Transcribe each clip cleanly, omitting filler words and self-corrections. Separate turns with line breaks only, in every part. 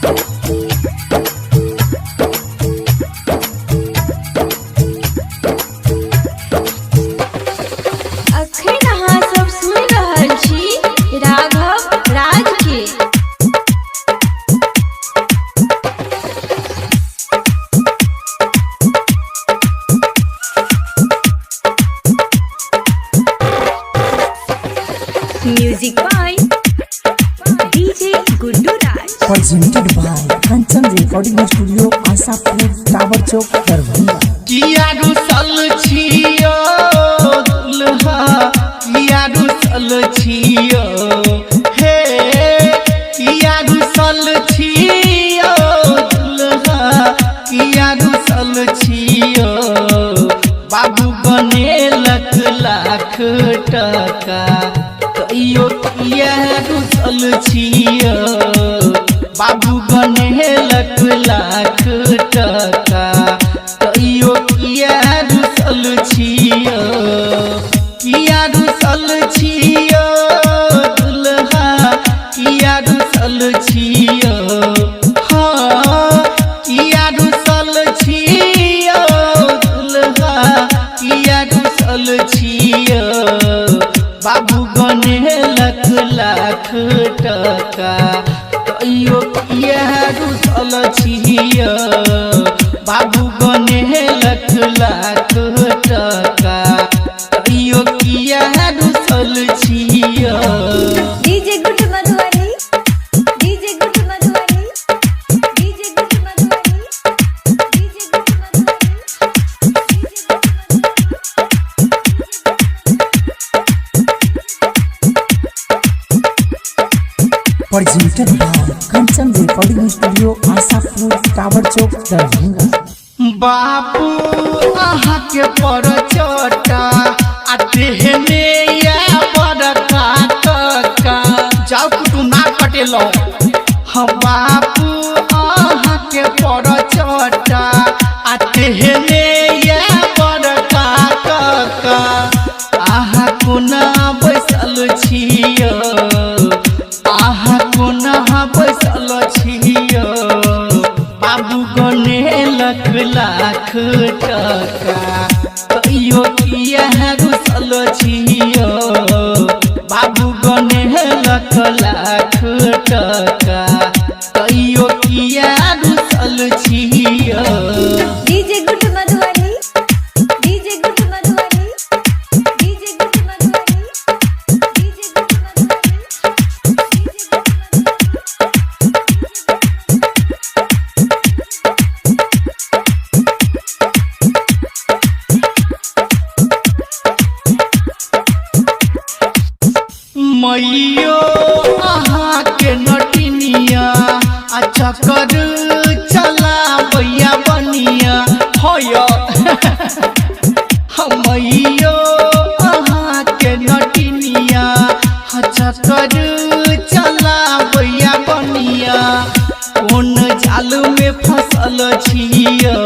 अखन अहाँ सब सुनि रहल छी राघव राज के। Music by DJ Guddu Raj.
presented by Kanchan Recording Studio, Asapur, Tower Chowk, Darbhanga।
किया रुसल छियो दुल्हा, किया रुसल छियो हे, किया रुसल छियो दुल्हा, किया रुसल छियो। बाबू बनेलक लाख टका, कहियो किया रुसल छियो। बाबू बनेलक लाख टका, कहियो किया रुसल छियो। किया रुसल छियो दुल्हा, किया रुसल छियो। हाँ किया रुसल छियो दुल्हा, किया रुसल छियो। बाबू बनेलक लाख टका, कहियो किया रुसल छियो। बाबू बनेलक लाख टका, कहियो किया रुसल छियो।
डीजे गुड मधुबनी, डीजे गुड मधुबनी, डीजे गुड Madhubani, DJ good
Presented by Kanchan Recording Studio, Asapur, Tower Chowk, Darbhanga।
बापू अहाँ के पर चोटा आतेहने या बड़का टका, जाओ कुटुम ना कटेलो। हम बापू अहाँ के पर चोटा आतेहने या बड़का टका। अहाँ कोना बैसल छियो, अहाँ कोना बैसल छियो। बाबू बनेलक लाख टका, कहियो किया रुसल छियो। बाबू बनेलक लाख टका, कहियो किया रुसल छियो।
डीजे गुड मधुबनी, डीजे गुड मधुबनी, डीजे गुड मधुबनी, डीजे गुड मधुबनी, डीजे गुड
मैयो अहाँ के नटिनिया, अच्छा कर चला भैया बनिया होयो। मैयो अहाँ के नटिनिया, अच्छा कर चला भैया बनिया। कौन जाल में फसल छियो,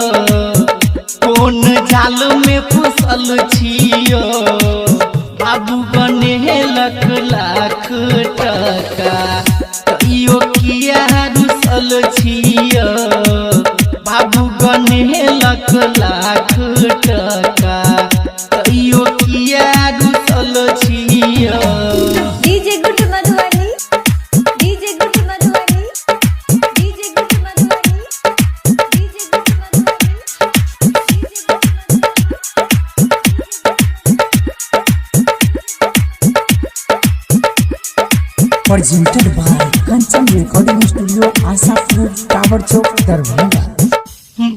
कौन जाल में फसल छियो। बाबू बनेलक लाख टका, कहियो किया रुसल छियो। बाबू बनेलक लाख टका, कहियो किया रुसल छियो।
डीजे गुड मधुबनी, डीजे गुड मधुबनी, डीजे गुड मधुबनी, डीजे गुड Madhubani, DJ good
Presented by Kanchan Recording Studio, Asapur, Tower Chowk, Darbhanga।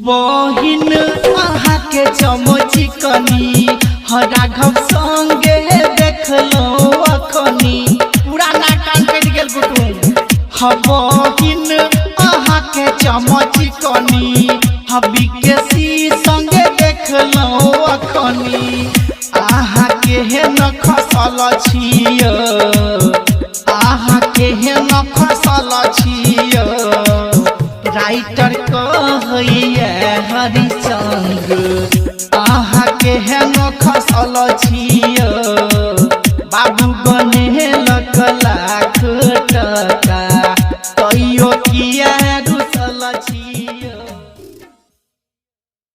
बहिन अहाँ के चमची कनी, राघव संगे देखलो अखनी। पुराना कान कटि गेल कुटुम। बहिन अहाँ के चमची कनी, बिकेसी संगे देखलो अखनी। अहाँ के न खसल छियो, अहाँ के न खसल छियो। राइटर कहैया हरिचंद्र, अहाँ के न खसल छियो।